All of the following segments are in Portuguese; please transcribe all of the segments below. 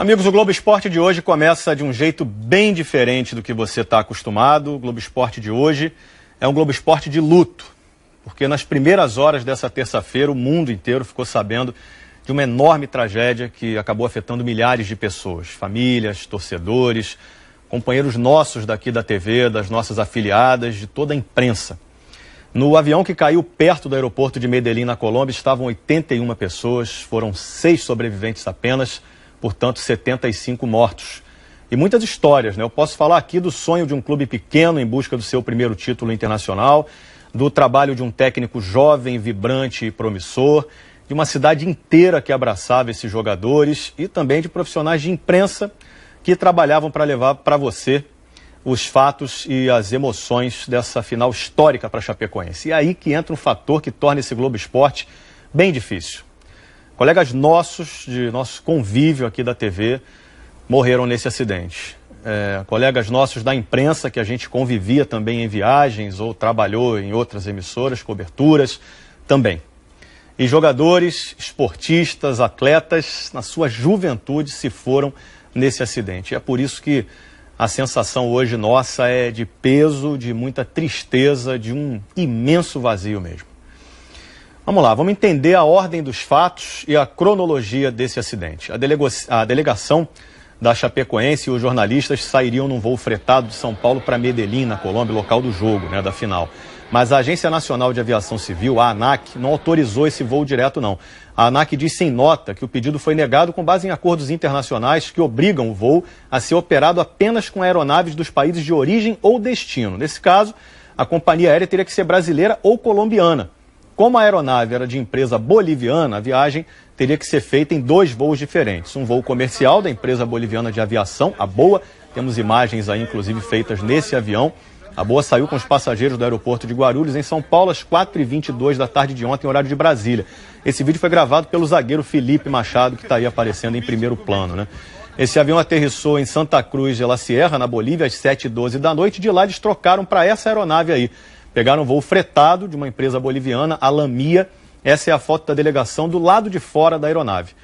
Amigos, o Globo Esporte de hoje começa de um jeito bem diferente do que você está acostumado. O Globo Esporte de hoje é um Globo Esporte de luto, porque nas primeiras horas dessa terça-feira o mundo inteiro ficou sabendo de uma enorme tragédia que acabou afetando milhares de pessoas, famílias, torcedores, companheiros nossos daqui da TV, das nossas afiliadas, de toda a imprensa. No avião que caiu perto do aeroporto de Medellín, na Colômbia, estavam 81 pessoas, foram 6 sobreviventes apenas, portanto 75 mortos. E muitas histórias, né? Eu posso falar aqui do sonho de um clube pequeno em busca do seu primeiro título internacional, do trabalho de um técnico jovem, vibrante e promissor, de uma cidade inteira que abraçava esses jogadores e também de profissionais de imprensa que trabalhavam para levar para você os fatos e as emoções dessa final histórica para a Chapecoense. E aí que entra um fator que torna esse Globo Esporte bem difícil. Colegas nossos, de nosso convívio aqui da TV, morreram nesse acidente. Colegas nossos da imprensa, que a gente convivia também em viagens ou trabalhou em outras emissoras, coberturas, também. E jogadores, esportistas, atletas, na sua juventude, se foram nesse acidente. É por isso que a sensação hoje nossa é de peso, de muita tristeza, de um imenso vazio mesmo. Vamos lá, vamos entender a ordem dos fatos e a cronologia desse acidente. A delegação da Chapecoense e os jornalistas sairiam num voo fretado de São Paulo para Medellín, na Colômbia, local do jogo, né, da final. Mas a Agência Nacional de Aviação Civil, a ANAC, não autorizou esse voo direto, não. A ANAC disse em nota que o pedido foi negado com base em acordos internacionais que obrigam o voo a ser operado apenas com aeronaves dos países de origem ou destino. Nesse caso, a companhia aérea teria que ser brasileira ou colombiana. Como a aeronave era de empresa boliviana, a viagem teria que ser feita em 2 voos diferentes. Um voo comercial da empresa boliviana de aviação, a BOA, temos imagens aí inclusive feitas nesse avião. A BOA saiu com os passageiros do aeroporto de Guarulhos, em São Paulo, às 4h22 da tarde de ontem, horário de Brasília. Esse vídeo foi gravado pelo zagueiro Felipe Machado, que está aí aparecendo em primeiro plano, né? Esse avião aterrissou em Santa Cruz de la Sierra, na Bolívia, às 7h12 da noite. De lá eles trocaram para essa aeronave aí. Pegaram um voo fretado de uma empresa boliviana, a Lamia. Essa é a foto da delegação do lado de fora da aeronave.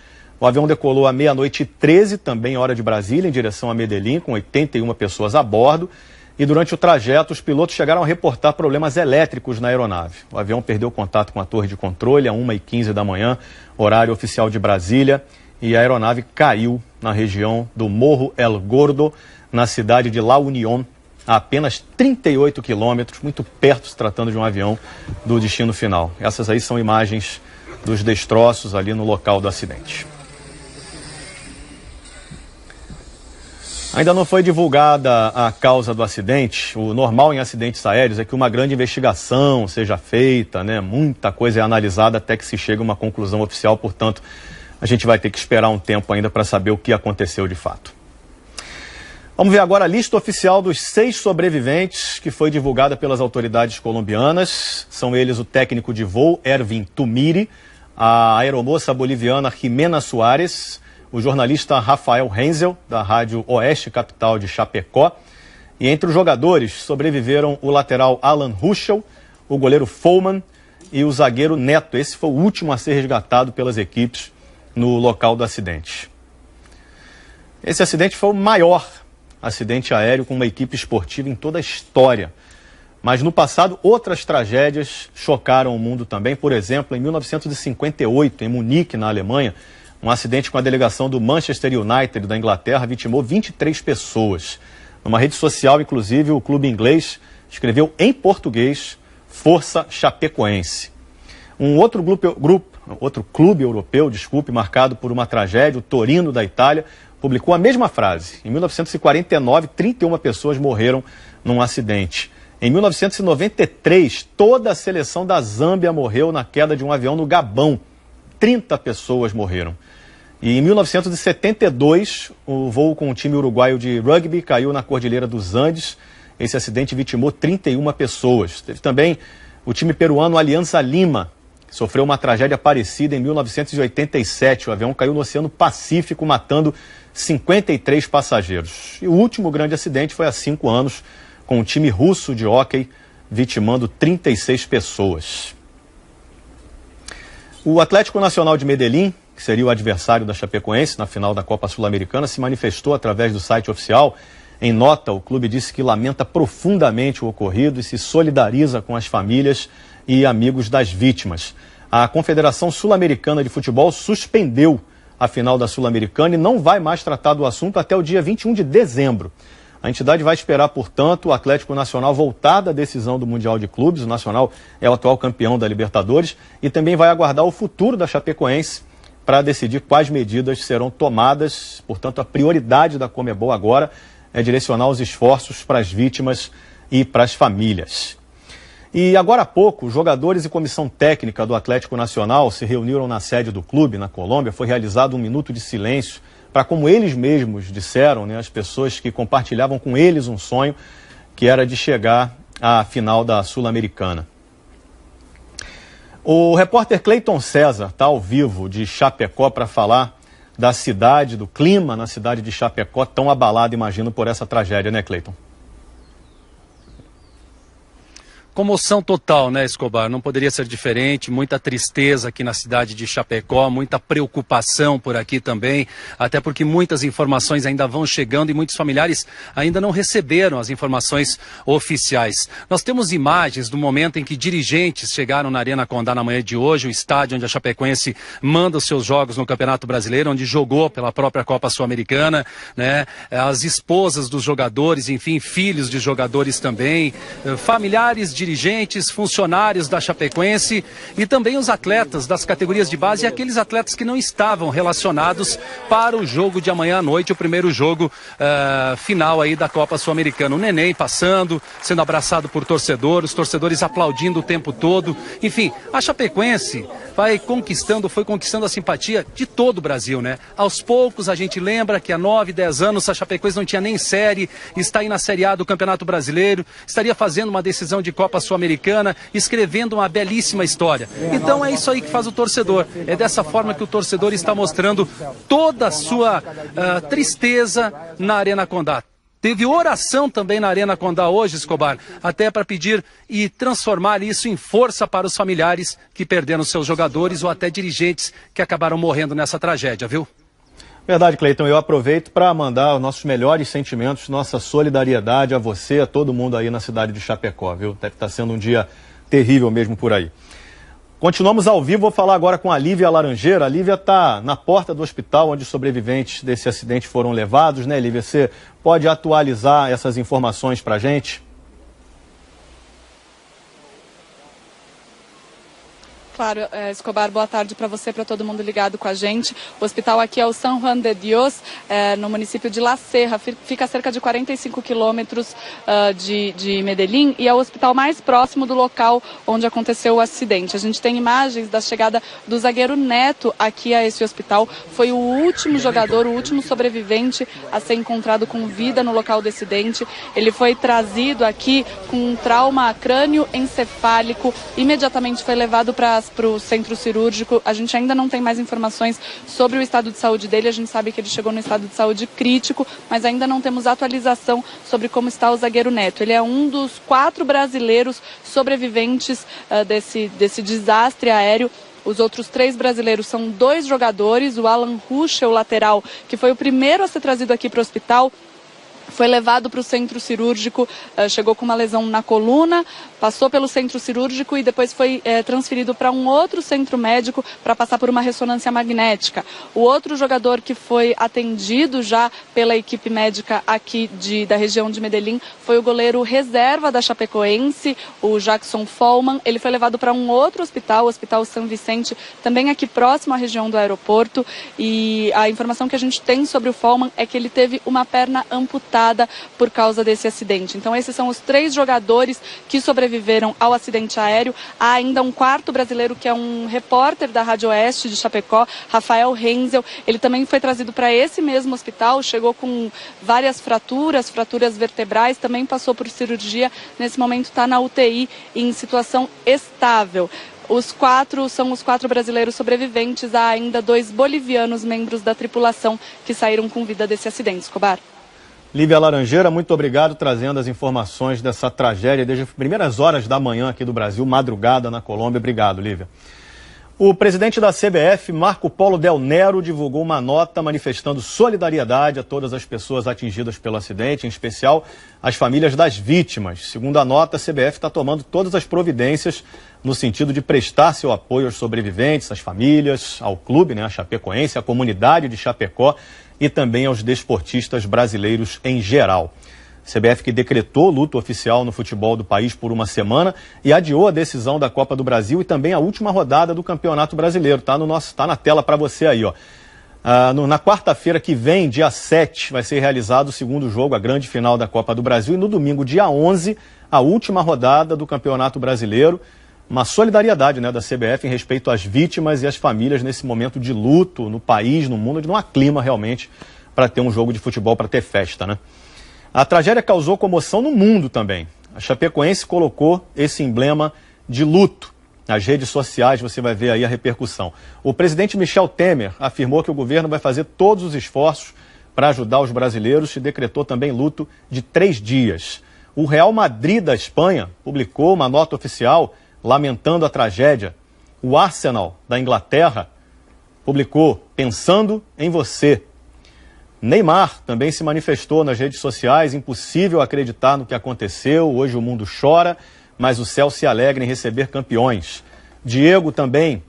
O avião decolou à 00h13, também hora de Brasília, em direção a Medellín, com 81 pessoas a bordo. E durante o trajeto, os pilotos chegaram a reportar problemas elétricos na aeronave. O avião perdeu contato com a torre de controle à 1h15 da manhã, horário oficial de Brasília, e a aeronave caiu na região do Morro El Gordo, na cidade de La Unión, a apenas 38 quilômetros, muito perto, se tratando de um avião do destino final. Essas aí são imagens dos destroços ali no local do acidente. Ainda não foi divulgada a causa do acidente. O normal em acidentes aéreos é que uma grande investigação seja feita, né? Muita coisa é analisada até que se chegue a uma conclusão oficial. Portanto, a gente vai ter que esperar um tempo ainda para saber o que aconteceu de fato. Vamos ver agora a lista oficial dos 6 sobreviventes que foi divulgada pelas autoridades colombianas. São eles o técnico de voo, Ervin Tumiri, a aeromoça boliviana Jimena Soares, o jornalista Rafael Renzel, da Rádio Oeste Capital de Chapecó. E entre os jogadores sobreviveram o lateral Alan Ruschel, o goleiro Follman e o zagueiro Neto. Esse foi o último a ser resgatado pelas equipes no local do acidente. Esse acidente foi o maior acidente aéreo com uma equipe esportiva em toda a história. Mas no passado, outras tragédias chocaram o mundo também. Por exemplo, em 1958, em Munique, na Alemanha, um acidente com a delegação do Manchester United da Inglaterra vitimou 23 pessoas. Numa rede social, inclusive, o clube inglês escreveu em português: Força Chapecoense. Outro clube europeu, marcado por uma tragédia, o Torino da Itália, publicou a mesma frase. Em 1949, 31 pessoas morreram num acidente. Em 1993, toda a seleção da Zâmbia morreu na queda de um avião no Gabão. 30 pessoas morreram. E em 1972, o voo com o time uruguaio de rugby caiu na Cordilheira dos Andes. Esse acidente vitimou 31 pessoas. Teve também o time peruano Alianza Lima, que sofreu uma tragédia parecida em 1987. O avião caiu no Oceano Pacífico, matando 53 passageiros. E o último grande acidente foi há 5 anos, com o time russo de hóquei, vitimando 36 pessoas. O Atlético Nacional de Medellín que seria o adversário da Chapecoense na final da Copa Sul-Americana, se manifestou através do site oficial. Em nota, o clube disse que lamenta profundamente o ocorrido e se solidariza com as famílias e amigos das vítimas. A Confederação Sul-Americana de Futebol suspendeu a final da Sul-Americana e não vai mais tratar do assunto até o dia 21 de dezembro. A entidade vai esperar, portanto, o Atlético Nacional voltar da decisão do Mundial de Clubes. O Nacional é o atual campeão da Libertadores e também vai aguardar o futuro da Chapecoense para decidir quais medidas serão tomadas. Portanto, a prioridade da Conmebol agora é direcionar os esforços para as vítimas e para as famílias. E agora há pouco, jogadores e comissão técnica do Atlético Nacional se reuniram na sede do clube, na Colômbia. Foi realizado um minuto de silêncio para, como eles mesmos disseram, as pessoas que compartilhavam com eles um sonho, que era de chegar à final da Sul-Americana. O repórter Cleiton César está ao vivo de Chapecó para falar da cidade, do clima na cidade de Chapecó, tão abalado, imagino, por essa tragédia, né, Cleiton? Comoção total, né, Escobar? Não poderia ser diferente, muita tristeza aqui na cidade de Chapecó, muita preocupação por aqui também, até porque muitas informações ainda vão chegando e muitos familiares ainda não receberam as informações oficiais. Nós temos imagens do momento em que dirigentes chegaram na Arena Condá na manhã de hoje, o estádio onde a Chapecoense manda os seus jogos no Campeonato Brasileiro, onde jogou pela própria Copa Sul-Americana, né? As esposas dos jogadores, enfim, filhos de jogadores também, familiares dirigentes, funcionários da Chapecoense e também os atletas das categorias de base e aqueles atletas que não estavam relacionados para o jogo de amanhã à noite, o primeiro jogo final aí da Copa Sul-Americana. O Neném passando, sendo abraçado por torcedores, os torcedores aplaudindo o tempo todo. Enfim, a Chapecoense foi conquistando a simpatia de todo o Brasil, né? Aos poucos a gente lembra que há 9, 10 anos a Chapecoense não tinha nem série, está aí na Série A do Campeonato Brasileiro, estaria fazendo uma decisão de Copa Sul-Americana, escrevendo uma belíssima história. Então é isso aí que faz o torcedor. É dessa forma que o torcedor está mostrando toda a sua tristeza na Arena Condá. Teve oração também na Arena Condá hoje, Escobar, até para pedir e transformar isso em força para os familiares que perderam seus jogadores ou até dirigentes que acabaram morrendo nessa tragédia, viu? Verdade, Cleiton. Eu aproveito para mandar os nossos melhores sentimentos, nossa solidariedade a você, a todo mundo aí na cidade de Chapecó, viu? Deve estar sendo um dia terrível mesmo por aí. Continuamos ao vivo, vou falar agora com a Lívia Laranjeira. A Lívia está na porta do hospital onde os sobreviventes desse acidente foram levados, né, Lívia? Você pode atualizar essas informações para a gente? Claro, Escobar, boa tarde para você, para todo mundo ligado com a gente. O hospital aqui é o San Juan de Dios, no município de La Serra, fica a cerca de 45 quilômetros de Medellín e é o hospital mais próximo do local onde aconteceu o acidente. A gente tem imagens da chegada do zagueiro Neto aqui a esse hospital. Foi o último jogador, o último sobrevivente a ser encontrado com vida no local do acidente. Ele foi trazido aqui com um trauma crânioencefálico, imediatamente foi levado para o centro cirúrgico. A gente ainda não tem mais informações sobre o estado de saúde dele. A gente sabe que ele chegou no estado de saúde crítico, mas ainda não temos atualização sobre como está o zagueiro Neto. Ele é um dos 4 brasileiros sobreviventes desse desastre aéreo. Os outros 3 brasileiros são 2 jogadores. O Alan Ruschel, o lateral, que foi o primeiro a ser trazido aqui para o hospital, foi levado para o centro cirúrgico, chegou com uma lesão na coluna, passou pelo centro cirúrgico e depois foi transferido para um outro centro médico para passar por uma ressonância magnética. O outro jogador que foi atendido já pela equipe médica aqui da região de Medellín foi o goleiro reserva da Chapecoense, o Jackson Follman. Ele foi levado para um outro hospital, o Hospital São Vicente, também aqui próximo à região do aeroporto. E a informação que a gente tem sobre o Follman é que ele teve uma perna amputada por causa desse acidente. Então esses são os 3 jogadores que sobreviveram ao acidente aéreo. Há ainda um 4º brasileiro que é um repórter da Rádio Oeste de Chapecó, Rafael Renzel. Ele também foi trazido para esse mesmo hospital, chegou com várias fraturas vertebrais, também passou por cirurgia. Nesse momento está na UTI em situação estável. Os 4 são os 4 brasileiros sobreviventes. Há ainda 2 bolivianos, membros da tripulação, que saíram com vida desse acidente. Escobar. Lívia Laranjeira, muito obrigado trazendo as informações dessa tragédia desde as primeiras horas da manhã aqui do Brasil, madrugada na Colômbia. Obrigado, Lívia. O presidente da CBF, Marco Polo Del Nero, divulgou uma nota manifestando solidariedade a todas as pessoas atingidas pelo acidente, em especial as famílias das vítimas. Segundo a nota, a CBF está tomando todas as providências no sentido de prestar seu apoio aos sobreviventes, às famílias, ao clube, a Chapecoense, à comunidade de Chapecó e também aos desportistas brasileiros em geral. CBF que decretou luto oficial no futebol do país por uma semana e adiou a decisão da Copa do Brasil e também a última rodada do Campeonato Brasileiro. Tá na tela para você aí, ó. Na quarta-feira que vem, dia 7, vai ser realizado o segundo jogo, a grande final da Copa do Brasil. E no domingo, dia 11, a última rodada do Campeonato Brasileiro. Uma solidariedade, da CBF em respeito às vítimas e às famílias nesse momento de luto no país, no mundo, onde não há clima realmente para ter um jogo de futebol, para ter festa, A tragédia causou comoção no mundo também. A Chapecoense colocou esse emblema de luto. Nas redes sociais você vai ver aí a repercussão. O presidente Michel Temer afirmou que o governo vai fazer todos os esforços para ajudar os brasileiros e decretou também luto de 3 dias. O Real Madrid da Espanha publicou uma nota oficial lamentando a tragédia. O Arsenal da Inglaterra publicou pensando em você. Neymar também se manifestou nas redes sociais, impossível acreditar no que aconteceu, hoje o mundo chora, mas o céu se alegra em receber campeões. Diego também,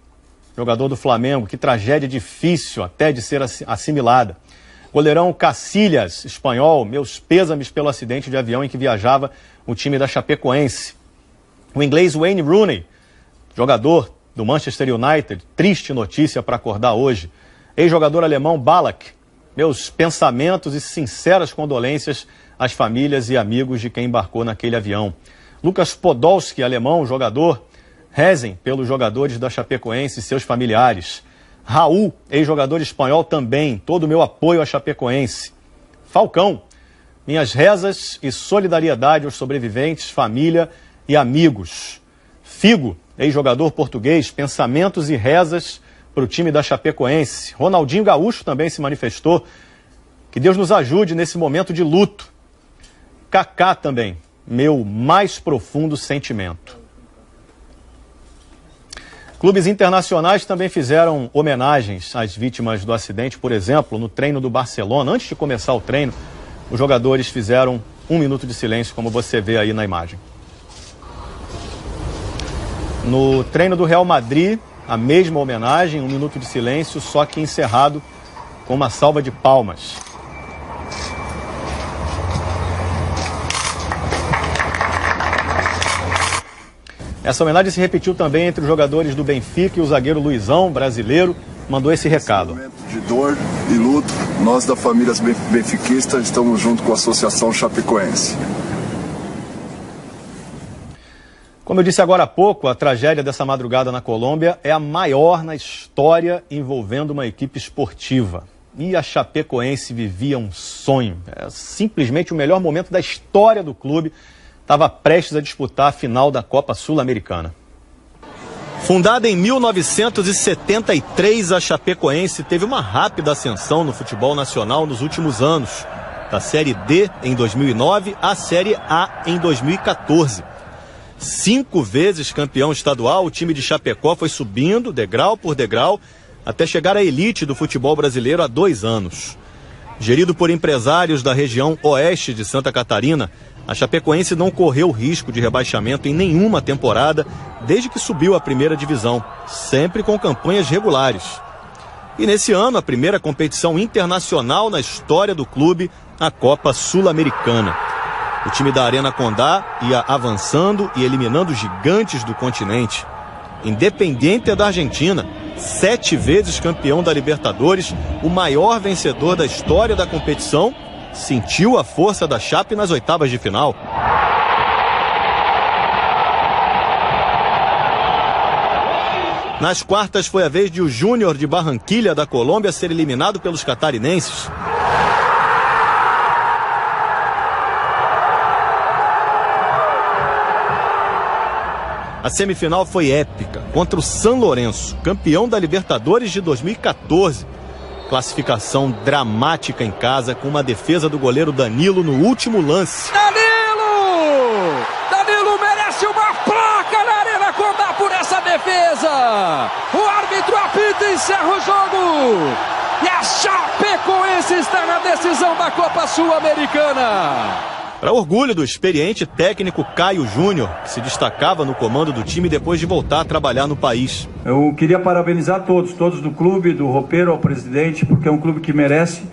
jogador do Flamengo, que tragédia difícil até de ser assimilada. Goleirão Cacilhas, espanhol, meus pêsames pelo acidente de avião em que viajava o time da Chapecoense. O inglês Wayne Rooney, jogador do Manchester United, triste notícia para acordar hoje. Ex-jogador alemão Ballack, meus pensamentos e sinceras condolências às famílias e amigos de quem embarcou naquele avião. Lucas Podolski, alemão, jogador, rezem pelos jogadores da Chapecoense e seus familiares. Raul, ex-jogador espanhol também, todo o meu apoio à Chapecoense. Falcão, minhas rezas e solidariedade aos sobreviventes, família e amigos. Figo, ex-jogador português, pensamentos e rezas para o time da Chapecoense. Ronaldinho Gaúcho também se manifestou. Que Deus nos ajude nesse momento de luto. Kaká também, meu mais profundo sentimento. Clubes internacionais também fizeram homenagens às vítimas do acidente. Por exemplo, no treino do Barcelona, antes de começar o treino, os jogadores fizeram 1 minuto de silêncio, como você vê aí na imagem. No treino do Real Madrid, a mesma homenagem, 1 minuto de silêncio, só que encerrado com uma salva de palmas. Essa homenagem se repetiu também entre os jogadores do Benfica e o zagueiro Luizão, brasileiro, mandou esse recado. Nesse momento de dor e luto, nós da família benfiquista estamos junto com a Associação Chapecoense. Como eu disse agora há pouco, a tragédia dessa madrugada na Colômbia é a maior na história envolvendo uma equipe esportiva. E a Chapecoense vivia um sonho. É simplesmente o melhor momento da história do clube. Estava prestes a disputar a final da Copa Sul-Americana. Fundada em 1973, a Chapecoense teve uma rápida ascensão no futebol nacional nos últimos anos. Da Série D em 2009 à Série A em 2014. 5 vezes campeão estadual, o time de Chapecó foi subindo, degrau por degrau, até chegar à elite do futebol brasileiro há 2 anos. Gerido por empresários da região oeste de Santa Catarina, a Chapecoense não correu risco de rebaixamento em nenhuma temporada desde que subiu à primeira divisão, sempre com campanhas regulares. E nesse ano, a primeira competição internacional na história do clube, a Copa Sul-Americana. O time da Arena Condá ia avançando e eliminando gigantes do continente. Independiente da Argentina, 7 vezes campeão da Libertadores, o maior vencedor da história da competição, sentiu a força da Chape nas oitavas de final. Nas quartas foi a vez de o Júnior de Barranquilha da Colômbia ser eliminado pelos catarinenses. A semifinal foi épica, contra o San Lourenço, campeão da Libertadores de 2014. Classificação dramática em casa, com uma defesa do goleiro Danilo no último lance. Danilo merece uma placa na Arena Condá por essa defesa. defesa. O árbitro apita e encerra o jogo. E a Chapecoense está na decisão da Copa Sul-Americana. Para orgulho do experiente técnico Caio Júnior, que se destacava no comando do time depois de voltar a trabalhar no país. Eu queria parabenizar todos do clube, do roupeiro ao presidente, porque é um clube que merece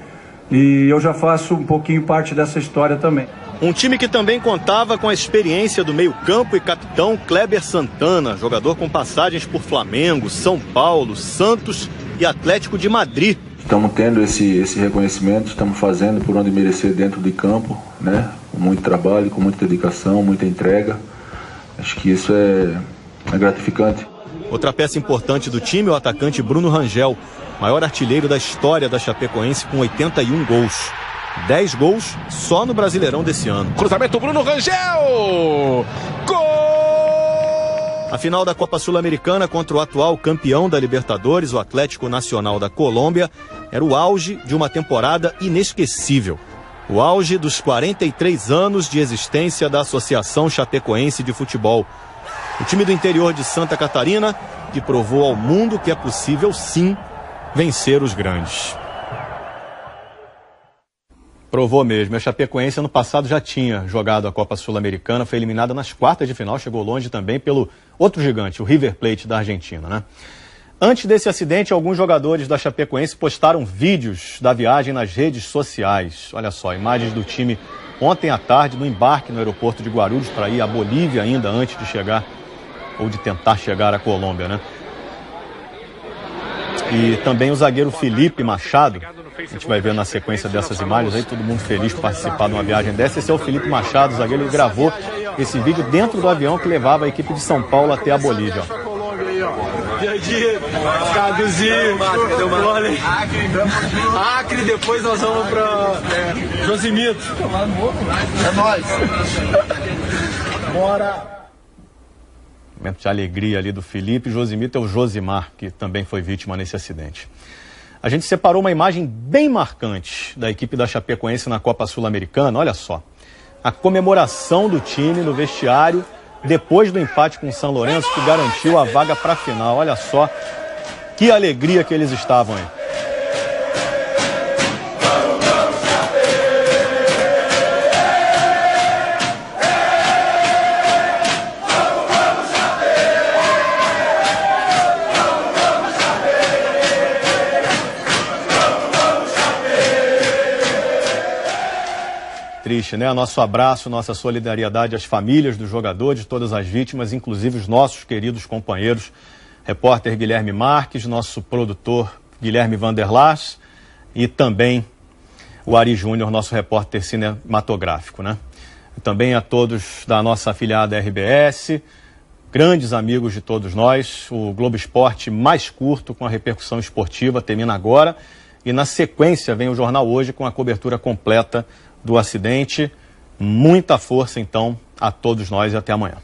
e eu já faço um pouquinho parte dessa história também. Um time que também contava com a experiência do meio-campo e capitão Kleber Santana, jogador com passagens por Flamengo, São Paulo, Santos e Atlético de Madrid. Estamos tendo esse reconhecimento, estamos fazendo por onde merecer dentro de campo, né? Com muito trabalho, com muita dedicação, muita entrega. Acho que isso é gratificante. Outra peça importante do time é o atacante Bruno Rangel, maior artilheiro da história da Chapecoense com 81 gols. 10 gols só no Brasileirão desse ano. Cruzamento Bruno Rangel! Gol! A final da Copa Sul-Americana contra o atual campeão da Libertadores, o Atlético Nacional da Colômbia, era o auge de uma temporada inesquecível. O auge dos 43 anos de existência da Associação Chapecoense de Futebol. O time do interior de Santa Catarina que provou ao mundo que é possível, sim, vencer os grandes. Provou mesmo. A Chapecoense ano passado já tinha jogado a Copa Sul-Americana, foi eliminada nas quartas de final, chegou longe também pelo outro gigante, o River Plate da Argentina, né? Antes desse acidente, alguns jogadores da Chapecoense postaram vídeos da viagem nas redes sociais. Olha só, imagens do time ontem à tarde no embarque no aeroporto de Guarulhos para ir à Bolívia ainda antes de chegar, ou de tentar chegar à Colômbia, né? E também o zagueiro Felipe Machado. A gente vai ver na sequência dessas imagens aí, todo mundo feliz por participar de uma viagem dessa. Esse é o Felipe Machado, o zagueiro, ele gravou esse vídeo dentro do avião que levava a equipe de São Paulo até a Bolívia. Acre, depois nós vamos para Josimito. É nóis. Bora. Momento de alegria ali do Felipe. Josimito é o Josimar, que também foi vítima nesse acidente. A gente separou uma imagem bem marcante da equipe da Chapecoense na Copa Sul-Americana. Olha só, a comemoração do time no vestiário depois do empate com o São Lourenço, que garantiu a vaga para a final. Olha só que alegria que eles estavam aí. Triste, né? Nosso abraço, nossa solidariedade às famílias dos jogadores, de todas as vítimas, inclusive os nossos queridos companheiros, repórter Guilherme Marques, nosso produtor Guilherme Vanderlas e também o Ari Júnior, nosso repórter cinematográfico, né? E também a todos da nossa afiliada RBS, grandes amigos de todos nós. O Globo Esporte mais curto, com a repercussão esportiva, termina agora. E na sequência vem o Jornal Hoje com a cobertura completa do acidente. Muita força, então, a todos nós e até amanhã.